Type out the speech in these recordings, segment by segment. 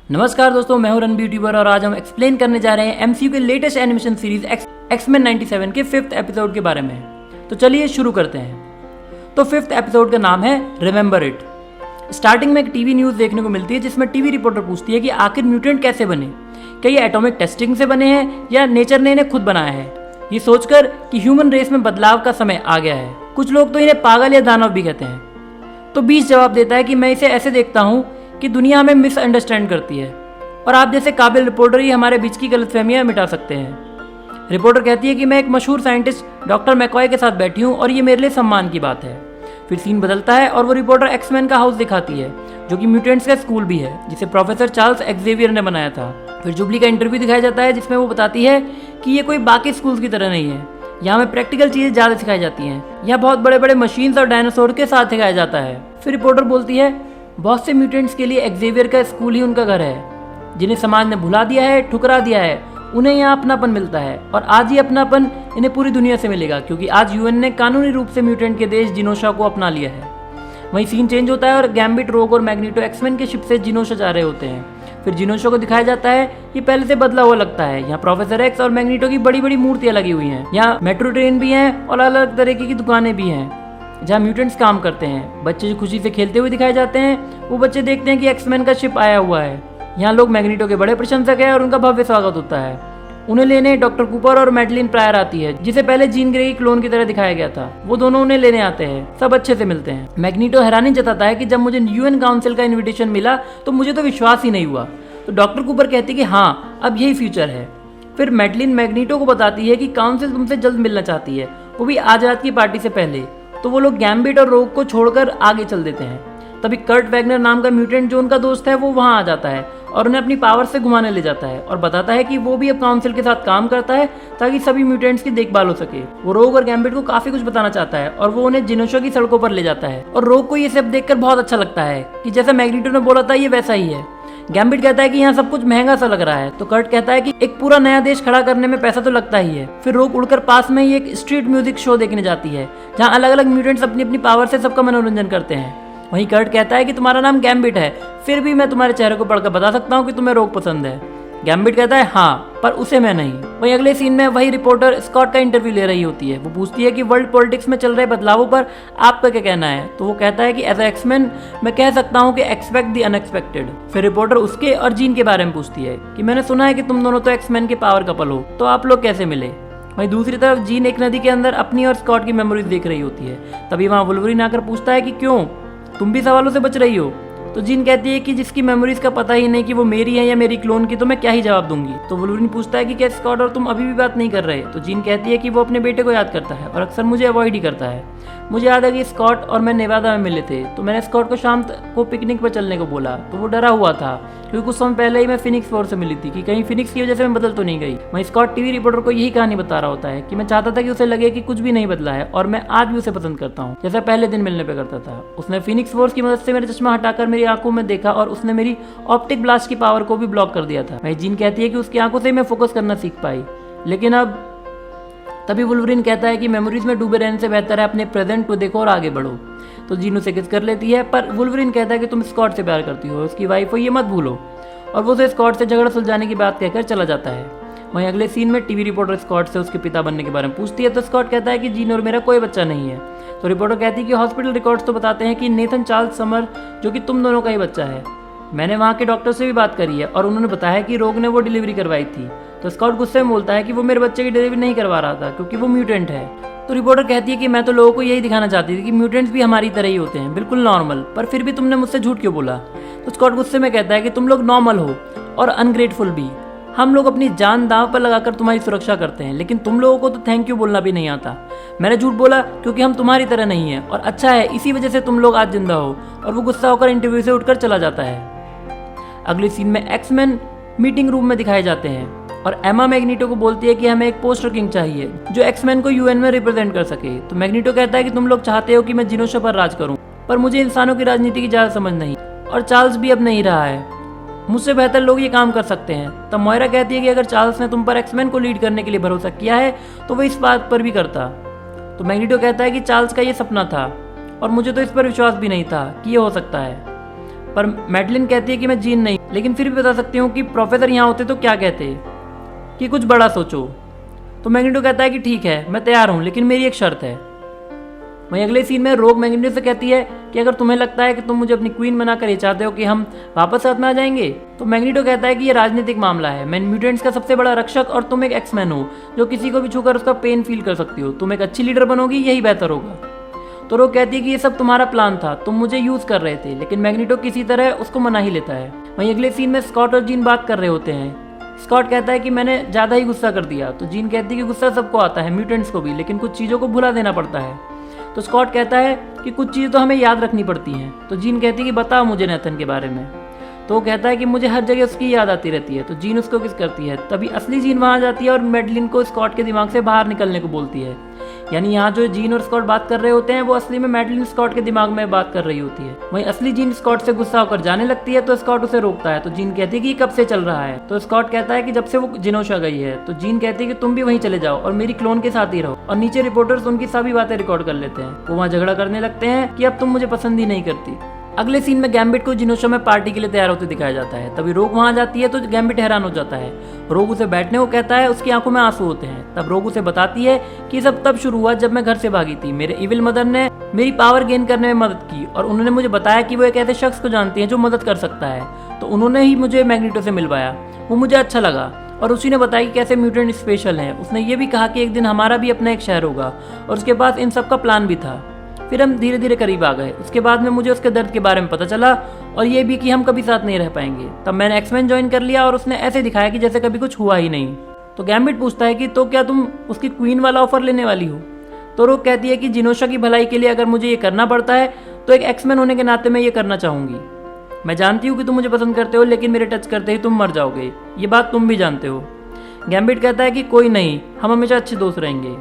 नमस्कार दोस्तों, मैं हूं रणबीर यूट्यूबर और आज हम एक्सप्लेन करने जा रहे हैं एमसीयू के लेटेस्ट एनिमेशन सीरीज एक्समैन 97 के 5th एपिसोड के बारे में। तो चलिए शुरू करते हैं। तो 5th एपिसोड का नाम है रिमेंबर इट। स्टार्टिंग में एक टीवी न्यूज़ देखने को मिलती है जिसमें टीवी रिपोर्टर पूछती है कि आखिर म्यूटेंट कैसे बने, क्या ये एटॉमिक टेस्टिंग से बने हैं या नेचर ने इन्हें खुद बनाया है, ये सोचकर कि ह्यूमन रेस में बदलाव का समय आ गया है। कुछ लोग तो इन्हें पागल या दानव भी कहते हैं। तो बीच जवाब देता है कि मैं इसे ऐसे देखता हूँ कि दुनिया हमें मिसअंडरस्टैंड करती है और आप जैसे काबिल रिपोर्टर ही हमारे बीच की गलतफहमियां मिटा सकते हैं। रिपोर्टर कहती है कि मैं एक मशहूर साइंटिस्ट डॉक्टर मैकॉय के साथ बैठी हूँ और ये मेरे लिए सम्मान की बात है। फिर सीन बदलता है और वो रिपोर्टर एक्समैन का हाउस दिखाती है जो कि म्यूटेंट्स का स्कूल भी है, जिसे प्रोफेसर चार्ल्स एक्जेवियर ने बनाया था। फिर जुबली का इंटरव्यू दिखाया जाता है जिसमें वो बताती है कि ये कोई बाकी स्कूल की तरह नहीं है, यहाँ में प्रैक्टिकल चीजें ज्यादा सिखाई जाती हैं, यहाँ बहुत बड़े बड़े मशीन्स और डायनासोर के साथ सिखाया जाता है। फिर रिपोर्टर बोलती है बहुत से म्यूटेंट्स के लिए एक्जेवियर का स्कूल ही उनका घर है, जिन्हें समाज ने भुला दिया है, ठुकरा दिया है, उन्हें यहाँ अपनापन मिलता है और आज ही अपनापन इन्हें पूरी दुनिया से मिलेगा क्योंकि आज यूएन ने कानूनी रूप से म्यूटेंट के देश जिनोशा को अपना लिया है। वहीं सीन चेंज होता है और गैम्बिट, रोग और मैग्नीटो एक्समैन के शिप से जिनोशा जा रहे होते हैं। फिर जिनोशा को दिखाया जाता है, ये पहले से बदला हुआ लगता है। यहाँ प्रोफेसर एक्स और मैग्नीटो की बड़ी बड़ी मूर्तियां लगी हुई हैं। यहाँ मेट्रो ट्रेन भी हैं और अलग अलग तरीके की दुकानें भी हैं जहाँ म्यूटेंट्स काम करते हैं। बच्चे जो खुशी से खेलते हुए दिखाए जाते हैं, वो बच्चे देखते हैं कि एक्समैन का शिप आया हुआ है। यहाँ लोग मैग्नीटो के बड़े प्रशंसक हैं और उनका भव्य स्वागत होता है। उन्हें लेने डॉक्टर कूपर और मैडलिन प्रायर आती है, जिसे पहले जीन ग्रे की क्लोन की तरह दिखाया गया था। वो दोनों उन्हें लेने आते हैं, सब अच्छे से मिलते हैं। मैग्नीटो हैरानी जताता है कि जब मुझे यूएन काउंसिल का इन्विटेशन मिला तो मुझे तो विश्वास ही नहीं हुआ। तो डॉक्टर कूपर कहती है कि हाँ, अब यही फ्यूचर है। फिर मैडलिन मैग्नीटो को बताती है कि काउंसिल तुमसे जल्द मिलना चाहती है, वो भी आज रात की पार्टी से पहले। तो वो लोग गैम्बिट और रोग को छोड़कर आगे चल देते हैं। तभी कर्ट वैगनर नाम का म्यूटेंट जो उनका दोस्त है वो वहां आ जाता है और उन्हें अपनी पावर से घुमाने ले जाता है और बताता है कि वो भी अब काउंसिल के साथ काम करता है ताकि सभी म्यूटेंट्स की देखभाल हो सके। वो रोग और गैम्बिट को काफी कुछ बताना चाहता है और वो उन्हें जिनोशा की सड़कों पर ले जाता है और रोग को ये सब देखकर बहुत अच्छा लगता है कि जैसा मैग्नीटो ने बोला था ये वैसा ही है। गैम्बिट कहता है कि यहाँ सब कुछ महंगा सा लग रहा है, तो कर्ट कहता है कि एक पूरा नया देश खड़ा करने में पैसा तो लगता ही है। फिर रोग उड़कर पास में ही एक स्ट्रीट म्यूजिक शो देखने जाती है जहाँ अलग अलग म्यूटेंट्स अपनी अपनी पावर से सबका मनोरंजन करते हैं। वहीं कर्ट कहता है कि तुम्हारा नाम गैम्बिट है, फिर भी मैं तुम्हारे चेहरे को पढ़कर बता सकता हूँ कि तुम्हें रोग पसंद है। गैम्बिट कहता है हाँ, पर उसे मैं नहीं। वहीं अगले सीन में वही रिपोर्टर स्कॉट का इंटरव्यू ले रही होती है। वो पूछती है कि वर्ल्ड पॉलिटिक्स में चल रहे बदलावों पर आपका क्या कहना है। तो वो कहता है कि एज अ एक्समैन मैं कह सकता हूँ कि एक्सपेक्ट द अनएक्सपेक्टेड। फिर रिपोर्टर उसके और जीन के बारे में पूछती है कि मैंने सुना है कि तुम दोनों तो एक्समैन के पावर कपल हो, तो आप लोग कैसे मिले। वहीं दूसरी तरफ जीन एक नदी के अंदर अपनी और स्कॉट की मेमोरीज देख रही होती है। तभी वहाँ वुल्वरीन आकर पूछता है कि क्यों, तुम भी सवालों से बच रही हो। तो जीन कहती है कि जिसकी मेमोरीज का पता ही नहीं कि वो मेरी है या मेरी क्लोन की, तो मैं क्या ही जवाब दूंगी। तो वुल्वरीन पूछता है कि क्या स्कॉट और तुम अभी भी बात नहीं कर रहे। तो जीन कहती है कि वो अपने बेटे को याद करता है और अक्सर मुझे अवॉइड ही करता है। मुझे याद है कि स्कॉट और मैं नेवादा में मिले थे, तो मैंने स्कॉट को शाम को पिकनिक पर चलने को बोला, तो वो डरा हुआ था क्योंकि कुछ समय पहले ही मैं फिनिक्स फोर्स से मिली थी कि कहीं फिनिक्स की वजह से मैं बदल तो नहीं गई। वहीं स्कॉट टीवी रिपोर्टर को यही कहानी बता रहा होता है कि मैं चाहता था कि उसे लगे कि कुछ भी नहीं बदला है और मैं आज भी उसे पसंद करता हूँ जैसा पहले दिन मिलने पे करता था। उसने फिनिक्स फोर्स की मदद से मेरा चश्मा हटाकर मेरी आंखों में देखा और उसने मेरी ऑप्टिक ब्लास्ट की पावर को भी ब्लॉक कर दिया था। वहीं जीन कहती है कि उसकी आंखों से मैं फोकस करना सीख पाई, लेकिन अब तभी वुल्वरीन कहता है कि मेमोरीज में डूबे रहने से बेहतर है अपने प्रेजेंट को देखो और आगे बढ़ो। तो जीन उसे किस कर लेती है, पर वुल्वरीन कहता है कि तुम स्कॉट से प्यार करती हो, उसकी वाइफ हो, ये मत भूलो। और वो उसे स्कॉट से झगड़ा सुलझाने की बात कहकर चला जाता है। वहीं अगले सीन में टीवी रिपोर्टर स्कॉट से उसके पिता बनने के बारे में पूछती है। तो स्कॉट कहता है कि जीन और मेरा कोई बच्चा नहीं है। तो रिपोर्टर कहती है कि हॉस्पिटल रिकॉर्ड्स तो बताते हैं कि नेथन चार्ल्स समर जो कि तुम दोनों का ही बच्चा है। मैंने वहाँ के डॉक्टर से भी बात करी है और उन्होंने बताया कि रोग ने वो डिलीवरी करवाई थी। तो स्कॉट गुस्से में बोलता है कि वो मेरे बच्चे की डिलीवरी नहीं करवा रहा था क्योंकि वो म्यूटेंट है। तो रिपोर्टर कहती है कि मैं तो लोगों को यही दिखाना चाहती थी कि म्यूटेंट्स भी हमारी तरह ही होते हैं, बिल्कुल नॉर्मल, पर फिर भी तुमने मुझसे झूठ क्यों बोला। तो स्कॉट गुस्से में कहता है कि तुम लोग नॉर्मल हो और अनग्रेटफुल भी। हम लोग अपनी जान दांव पर लगाकर तुम्हारी सुरक्षा करते हैं, लेकिन तुम लोगों को तो थैंक यू बोलना भी नहीं आता। मैंने झूठ बोला क्योंकि हम तुम्हारी तरह नहीं है और अच्छा है इसी वजह से तुम लोग आज जिंदा हो। और वो गुस्सा होकर इंटरव्यू से उठकर चला जाता है। अगले सीन में एक्समैन मीटिंग रूम में दिखाए जाते हैं और एमा मैग्नीटो को बोलती है कि हमें एक पोस्टर किंग चाहिए जो एक्समैन को यूएन में रिप्रेजेंट कर सके। तो मैग्नीटो कहता है कि तुम लोग चाहते हो कि मैं जिनोशा पर राज करूं, पर मुझे इंसानों की राजनीति की ज्यादा समझ नहीं और चार्ल्स भी अब नहीं रहा है, मुझसे बेहतर लोग ये काम कर सकते हैं। तब मोयरा कहती है कि अगर चार्ल्स ने तुम पर एक्समैन को लीड करने के लिए भरोसा किया है तो वो इस बात पर भी करता। तो मैग्नीटो कहता है कि चार्ल्स का ये सपना था और मुझे तो इस पर विश्वास भी नहीं था कि ये हो सकता है। पर मैडलिन कहती है कि मैं जीन नहीं, लेकिन फिर भी बता सकती हूँ कि प्रोफेसर यहाँ होते तो क्या कहते कि कुछ बड़ा सोचो। तो मैग्नीटो कहता है कि ठीक है, मैं तैयार हूँ, लेकिन मेरी एक शर्त है। वहीं अगले सीन में रोग मैग्नीटो से कहती है कि अगर तुम्हें लगता है कि तुम मुझे अपनी क्वीन बनाकर ये चाहते हो कि हम वापस साथ में आ जाएंगे, तो मैग्नीटो कहता है कि ये राजनीतिक मामला है। मैं म्यूटेंट्स का सबसे बड़ा रक्षक और तुम एक एक्समैन हो जो किसी को भी छूकर उसका पेन फील कर सकती हो। तुम एक अच्छी लीडर बनोगी, यही बेहतर होगा। तो रोग कहती है कि ये सब तुम्हारा प्लान था, तुम मुझे यूज कर रहे थे, लेकिन मैग्नीटो किसी तरह उसको मना ही लेता है। वहीं अगले सीन में स्कॉट और जीन बात कर रहे होते हैं। स्कॉट कहता है कि मैंने ज़्यादा ही गुस्सा कर दिया। तो जीन कहती है कि गुस्सा सबको आता है, म्यूटेंट्स को भी, लेकिन कुछ चीज़ों को भुला देना पड़ता है। तो स्कॉट कहता है कि कुछ चीज़ें तो हमें याद रखनी पड़ती हैं। तो जीन कहती है कि बताओ मुझे नेथन के बारे में। तो वो कहता है कि मुझे हर जगह उसकी याद आती रहती है। तो जीन उसको किस करती है। तभी असली जीन वहाँ जाती है और मैडलिन को स्कॉट के दिमाग से बाहर निकलने को बोलती है। यानी यहाँ जो जीन और स्कॉट बात कर रहे होते हैं वो असली में मैडलिन स्कॉट के दिमाग में बात कर रही होती है। वहीं असली जीन स्कॉट से गुस्सा होकर जाने लगती है तो स्कॉट उसे रोकता है। तो जीन कहती है कि कब से चल रहा है। तो स्कॉट कहता है कि जब से वो जिनोशा गई है। तो जीन कहती है कि तुम भी वहीं चले जाओ और मेरी क्लोन के साथ ही रहो। और नीचे रिपोर्टर्स उनकी सभी बातें रिकॉर्ड कर लेते हैं। वो वहाँ झगड़ा करने लगते हैं कि अब तुम मुझे पसंद ही नहीं करती। अगले सीन में गैम्बिट को जिनोशा में पार्टी के लिए तैयार होते दिखाया जाता है। तभी रोग वहां जाती है तो गैम्बिट हैरान हो जाता है। रोग उसे बैठने को कहता है, उसकी आंखों में आंसू होते हैं। तब रोग उसे बताती है कि सब तब शुरू हुआ जब मैं घर से भागी थी। मेरे इविल मदर ने मेरी पावर गेन करने में मदद की और उन्होंने मुझे बताया कि वो एक ऐसे शख्स को जानती है जो मदद कर सकता है। तो उन्होंने ही मुझे मैग्नीटो से मिलवाया। वो मुझे अच्छा लगा और उसी ने बताया कि कैसे म्यूटेंट स्पेशल हैं। उसने ये भी कहा कि एक दिन हमारा भी अपना एक शहर होगा और उसके पास इन सब का प्लान भी था। फिर हम धीरे धीरे करीब आ गए। उसके बाद में मुझे उसके दर्द के बारे में पता चला और ये भी कि हम कभी साथ नहीं रह पाएंगे। तब मैंने एक्समैन ज्वाइन कर लिया और उसने ऐसे दिखाया कि जैसे कभी कुछ हुआ ही नहीं। तो गैम्बिट पूछता है कि तो क्या तुम उसकी क्वीन वाला ऑफर लेने वाली हो। तो रोग कहती है कि जिनोशा की भलाई के लिए अगर मुझे ये करना पड़ता है तो एक एक्समैन होने के नाते मैं ये करना चाहूंगी। मैं जानती हूँ कि तुम मुझे पसंद करते हो, लेकिन मेरे टच करते ही तुम मर जाओगे। ये बात तुम भी जानते हो। गैम्बिट कहता है कि कोई नहीं, हम हमेशा अच्छे दोस्त रहेंगे।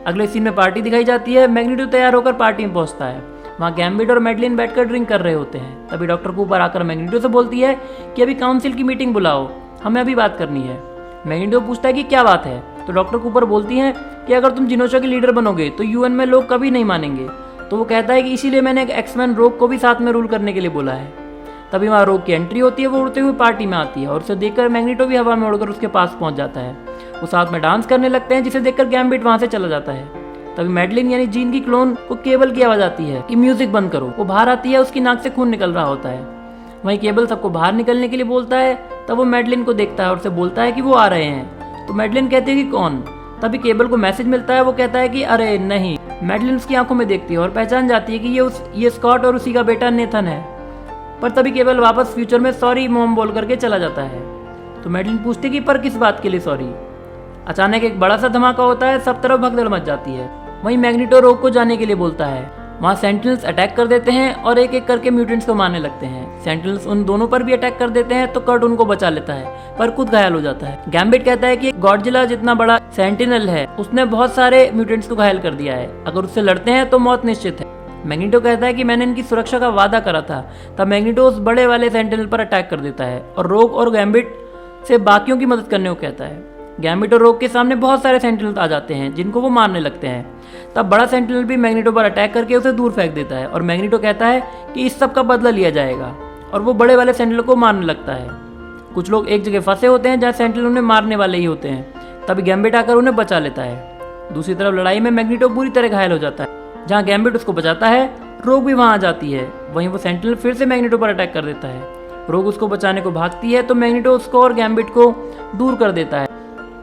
अगले सीन में पार्टी दिखाई जाती है। मैग्नीटो तैयार होकर पार्टी में पहुंचता है। वहाँ गैम्बिट और मैडलिन बैठकर ड्रिंक कर रहे होते हैं। तभी डॉक्टर कूपर आकर मैग्नीटो से बोलती है कि अभी काउंसिल की मीटिंग बुलाओ, हमें अभी बात करनी है। मैग्नीटो पूछता है कि क्या बात है। तो डॉक्टर कूपर बोलती हैं कि अगर तुम जिनोशा के लीडर बनोगे तो यूएन में लोग कभी नहीं मानेंगे। तो वो कहता है कि इसीलिए मैंने एक एक्समैन रोग को भी साथ में रूल करने के लिए बोला है। तभी वहाँ रोग की एंट्री होती है। वो उड़ते हुए पार्टी में आती है और उसे देखकर मैग्नीटो भी हवा में उड़कर उसके पास पहुंच जाता है। वो साथ में डांस करने लगते हैं, जिसे देखकर गैम्बिट वहां से चला जाता है। तभी मैडलिन यानी जीन की क्लोन को केबल की आवाज आती है कि म्यूजिक बंद करो। वो बाहर आती है, उसकी नाक से खून निकल रहा होता है। वहीं केबल सबको बाहर निकलने के लिए बोलता है। तब वो मैडलिन को देखता है और उसे बोलता है कि वो आ रहे हैं। तो मैडलिन कहती है कि कौन। तभी केबल को मैसेज मिलता है। वो कहता है कि अरे नहीं। मैडलिन उसकी आंखों में देखती है और पहचान जाती है कि ये स्कॉट और उसी का बेटा नेथन है। पर तभी केबल वापस फ्यूचर में सॉरी मॉम बोल करके चला जाता है। तो मैडलिन पूछती है कि पर किस बात के लिए सॉरी। अचानक एक बड़ा सा धमाका होता है, सब तरफ भगदड़ मच जाती है। वहीं मैग्नीटो रोग को जाने के लिए बोलता है। वहाँ सेंटिनल्स अटैक कर देते हैं और एक एक करके म्यूटेंट्स को मारने लगते हैं। सेंटिनल्स उन दोनों पर भी अटैक कर देते हैं तो कर्ट उनको बचा लेता है, पर खुद घायल हो जाता है। गैम्बिट कहता है कि गॉडजिला जितना बड़ा सेंटिनल है उसने बहुत सारे म्यूटेंट्स को घायल कर दिया है, अगर उससे लड़ते हैं तो मौत निश्चित है। मैग्नीटो कहता है कि मैंने इनकी सुरक्षा का वादा करा था। तब मैग्नीटो उस बड़े वाले सेंटिनल पर अटैक कर देता है और रोग और गैम्बिट से बाकियों की मदद करने को कहता है। गैम्बिट और रोग के सामने बहुत सारे सेंटिनल आ जाते हैं जिनको वो मारने लगते हैं। तब बड़ा सेंटिनल भी मैग्नीटो पर अटैक करके उसे दूर फेंक देता है और मैग्नीटो कहता है कि इस सब का बदला लिया जाएगा और वो बड़े वाले सेंटिनल को मारने लगता है। कुछ लोग एक जगह फंसे होते हैं जहाँ सेंटिनल उन्हें मारने वाले ही होते हैं। तभी गैम्बिट आकर उन्हें बचा लेता है। दूसरी तरफ लड़ाई में मैग्नीटो बुरी तरह घायल हो जाता है। जहाँ गैम्बिट उसको बचाता है, रोग भी वहाँ आ जाती है। वहीं वो सेंटिनल फिर से मैग्नीटो पर अटैक कर देता है। रोग उसको बचाने को भागती है तो मैग्नीटो उसको और गैम्बिट को दूर कर देता है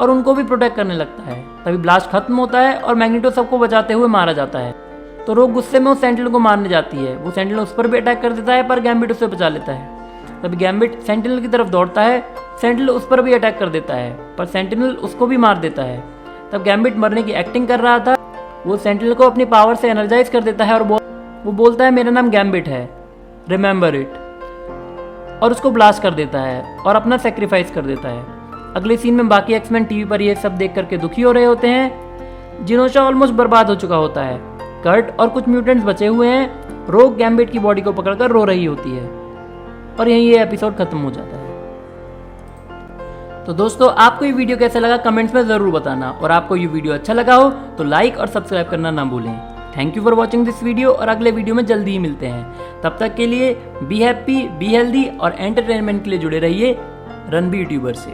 और उनको भी प्रोटेक्ट करने लगता है। तभी ब्लास्ट खत्म होता है और मैग्नीटो सबको बचाते हुए मारा जाता है। तो रोग गुस्से में उस सेंटिनल को मारने जाती है। वो सेंटिनल उस पर भी अटैक कर देता है पर गैम्बिट उसे बचा लेता है। तभी गैम्बिट सेंटिनल की तरफ दौड़ता है। सेंटिनल उस पर भी अटैक कर देता है पर सेंटिनल उसको भी मार देता है। तब गैम्बिट मरने की एक्टिंग कर रहा था। वो सेंटिनल को अपनी पावर से एनर्जाइज कर देता है और वो बोलता है मेरा नाम गैम्बिट है, रिमेंबर इट, और उसको ब्लास्ट कर देता है और अपना सेक्रीफाइस कर देता है। अगले सीन में बाकी एक्समैन टीवी पर ये सब देख करके दुखी हो रहे होते हैं। जिनोशा ऑलमोस्ट बर्बाद हो चुका होता है। कर्ट और कुछ म्यूटेंट्स बचे हुए हैं। रोग गैम्बिट की बॉडी को पकड़कर रो रही होती है और यहीं ये एपिसोड खत्म हो जाता है। तो दोस्तों, आपको ये वीडियो कैसा लगा कमेंट्स में ज़रूर बताना, और आपको ये वीडियो अच्छा लगा हो तो लाइक और सब्सक्राइब करना ना भूलें। Thank you for watching this video और अगले वीडियो में जल्दी ही मिलते हैं। तब तक के लिए बी हैप्पी, बी हेल्दी और एंटरटेनमेंट के लिए जुड़े रहिए रणबीर यूट्यूबर से।